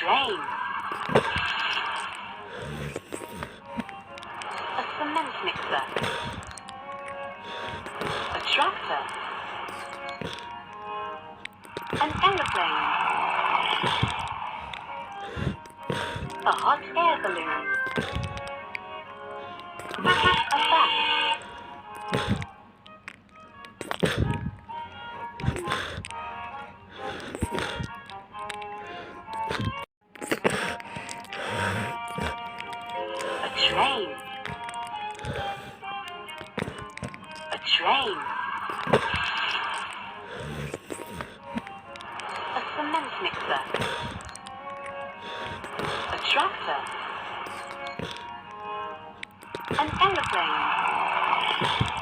train. A cement mixer. A tractor. An aeroplane. A hot air balloon. A bat. A train. A train. A cement mixer. A tractor. An aeroplane.